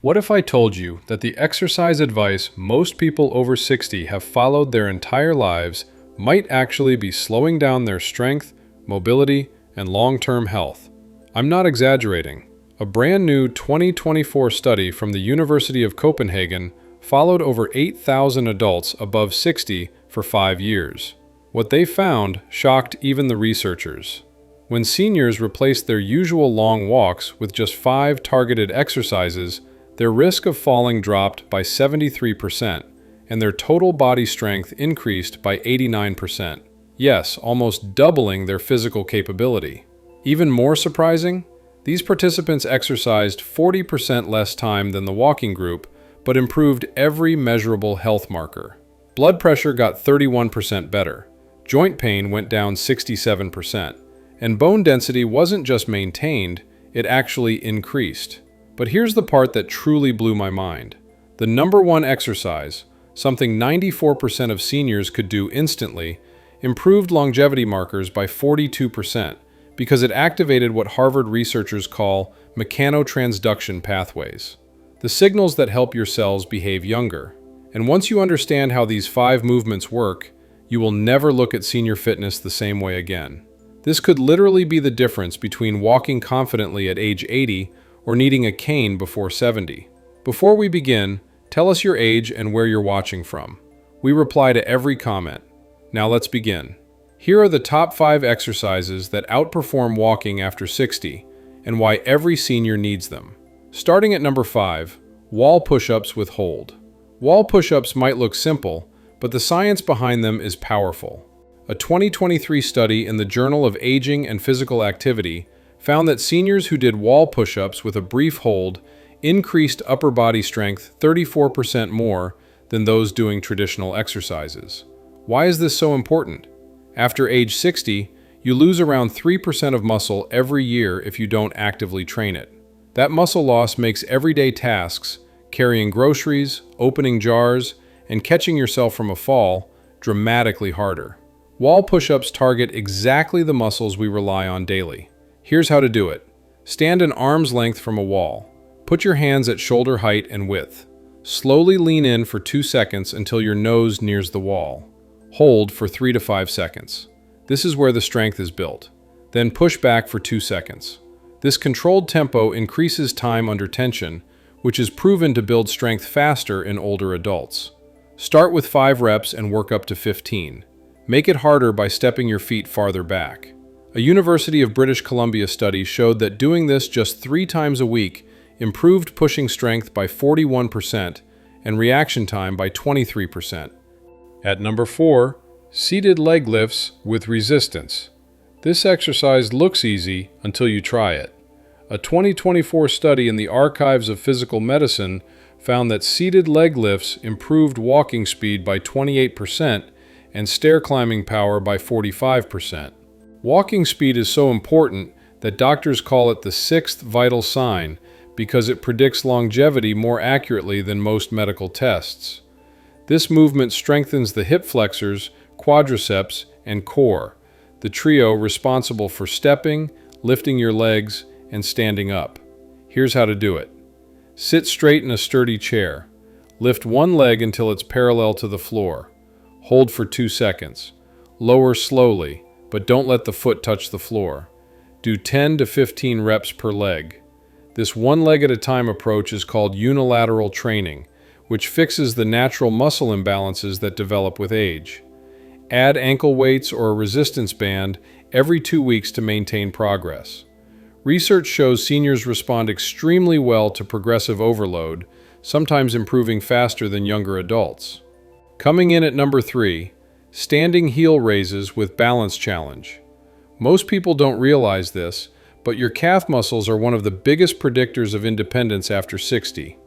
What if I told you that the exercise advice most people over 60 have followed their entire lives might actually be slowing down their strength, mobility, and long-term health? I'm not exaggerating. A brand new 2024 study from the University of Copenhagen followed over 8,000 adults above 60 for 5 years. What they found shocked even the researchers. When seniors replaced their usual long walks with just 5 targeted exercises, their risk of falling dropped by 73%, and their total body strength increased by 89%. Yes, almost doubling their physical capability. Even more surprising, these participants exercised 40% less time than the walking group, but improved every measurable health marker. Blood pressure got 31% better, joint pain went down 67%, and bone density wasn't just maintained, it actually increased. But here's the part that truly blew my mind. The number one exercise, something 94% of seniors could do instantly, improved longevity markers by 42% because it activated what Harvard researchers call mechanotransduction pathways, the signals that help your cells behave younger. And once you understand how these 5 movements work, you will never look at senior fitness the same way again. This could literally be the difference between walking confidently at age 80 or needing a cane before 70. Before we begin, tell us your age and where you're watching from. We reply to every comment. Now let's begin. Here are the top 5 exercises that outperform walking after 60 and why every senior needs them. Starting at number 5, wall push-ups with hold. Wall push-ups might look simple, but the science behind them is powerful. A 2023 study in the Journal of Aging and Physical Activity found that seniors who did wall push-ups with a brief hold increased upper body strength 34% more than those doing traditional exercises. Why is this so important? After age 60, you lose around 3% of muscle every year if you don't actively train it. That muscle loss makes everyday tasks, carrying groceries, opening jars, and catching yourself from a fall, dramatically harder. Wall push-ups target exactly the muscles we rely on daily. Here's how to do it. Stand an arm's length from a wall. Put your hands at shoulder height and width. Slowly lean in for 2 seconds until your nose nears the wall. Hold for 3 to 5 seconds. This is where the strength is built. Then push back for 2 seconds. This controlled tempo increases time under tension, which is proven to build strength faster in older adults. Start with 5 reps and work up to 15. Make it harder by stepping your feet farther back. A University of British Columbia study showed that doing this just 3 times a week improved pushing strength by 41% and reaction time by 23%. At number 4, seated leg lifts with resistance. This exercise looks easy until you try it. A 2024 study in the Archives of Physical Medicine found that seated leg lifts improved walking speed by 28% and stair climbing power by 45%. Walking speed is so important that doctors call it the 6th vital sign because it predicts longevity more accurately than most medical tests. This movement strengthens the hip flexors, quadriceps, and core, the trio responsible for stepping, lifting your legs, and standing up. Here's how to do it. Sit straight in a sturdy chair. Lift one leg until it's parallel to the floor. Hold for 2 seconds. Lower slowly, but don't let the foot touch the floor. Do 10 to 15 reps per leg. This one leg at a time approach is called unilateral training, which fixes the natural muscle imbalances that develop with age. Add ankle weights or a resistance band every 2 weeks to maintain progress. Research shows seniors respond extremely well to progressive overload, sometimes improving faster than younger adults. Coming in at number 3, standing heel raises with balance challenge. Most people don't realize this, but your calf muscles are one of the biggest predictors of independence after 60.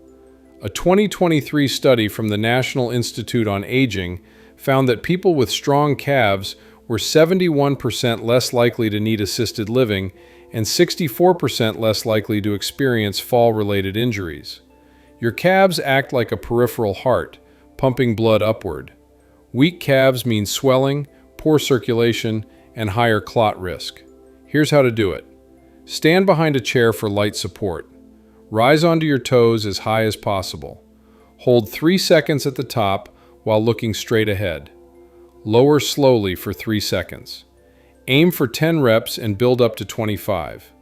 A 2023 study from the National Institute on Aging found that people with strong calves were 71% less likely to need assisted living and 64% less likely to experience fall-related injuries. Your calves act like a peripheral heart, pumping blood upward. Weak calves mean swelling, poor circulation, and higher clot risk. Here's how to do it. Stand behind a chair for light support. Rise onto your toes as high as possible. Hold 3 seconds at the top while looking straight ahead. Lower slowly for 3 seconds. Aim for 10 reps and build up to 25.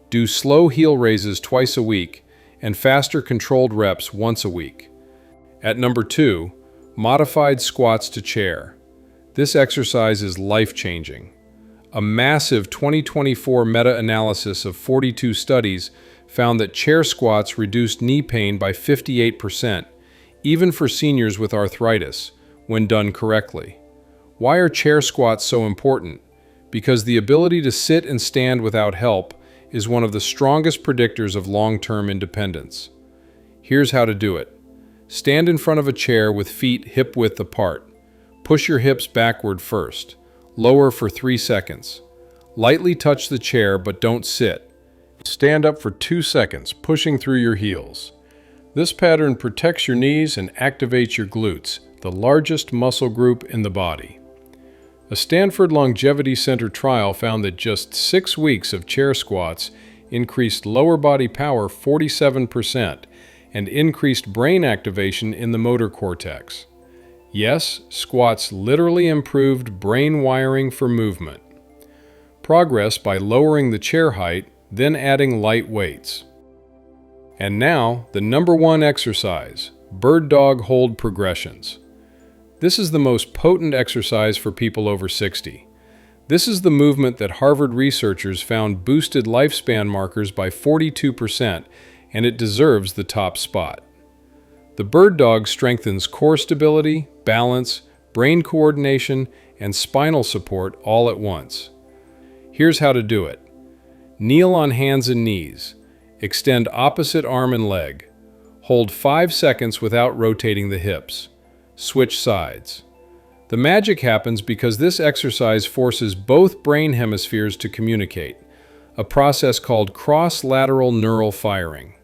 Do slow heel raises twice a week and faster controlled reps once a week. At number 2, modified squats to chair. This exercise is life-changing. A massive 2024 meta-analysis of 42 studies found that chair squats reduced knee pain by 58%, even for seniors with arthritis, when done correctly. Why are chair squats so important? Because the ability to sit and stand without help is one of the strongest predictors of long-term independence. Here's how to do it. Stand in front of a chair with feet hip-width apart. Push your hips backward first. Lower for 3 seconds. Lightly touch the chair but don't sit. Stand up for 2 seconds, pushing through your heels. This pattern protects your knees and activates your glutes, the largest muscle group in the body. A Stanford Longevity Center trial found that just 6 weeks of chair squats increased lower body power 47% and increased brain activation in the motor cortex. Yes, squats literally improved brain wiring for movement. Progress by lowering the chair height, then adding light weights. And now, the number 1 exercise, bird dog hold progressions. This is the most potent exercise for people over 60. This is the movement that Harvard researchers found boosted lifespan markers by 42%, and it deserves the top spot. The bird dog strengthens core stability, balance, brain coordination, and spinal support all at once. Here's how to do it. Kneel on hands and knees. Extend opposite arm and leg. Hold 5 seconds without rotating the hips. Switch sides. The magic happens because this exercise forces both brain hemispheres to communicate, a process called cross-lateral neural firing.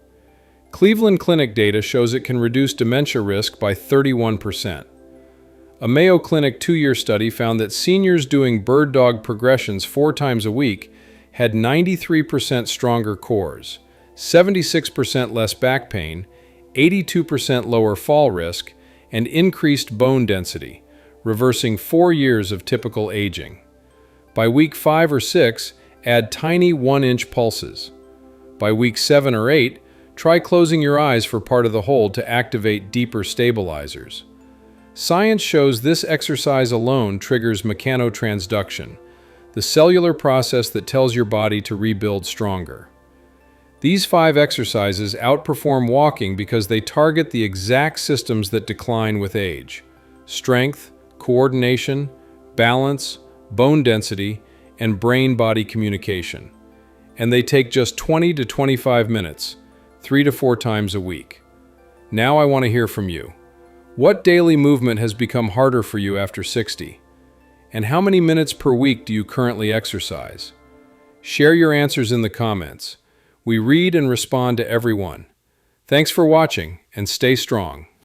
Cleveland Clinic data shows it can reduce dementia risk by 31%. A Mayo Clinic 2-year study found that seniors doing bird dog progressions 4 times a week had 93% stronger cores, 76% less back pain, 82% lower fall risk, and increased bone density, reversing 4 years of typical aging. By week 5 or 6, add tiny 1-inch pulses. By week 7 or 8, try closing your eyes for part of the hold to activate deeper stabilizers. Science shows this exercise alone triggers mechanotransduction, the cellular process that tells your body to rebuild stronger. These 5 exercises outperform walking because they target the exact systems that decline with age: strength, coordination, balance, bone density, and brain-body communication. And they take just 20 to 25 minutes, 3 to 4 times a week. Now I want to hear from you. What daily movement has become harder for you after 60? And how many minutes per week do you currently exercise? Share your answers in the comments. We read and respond to everyone. Thanks for watching, and stay strong.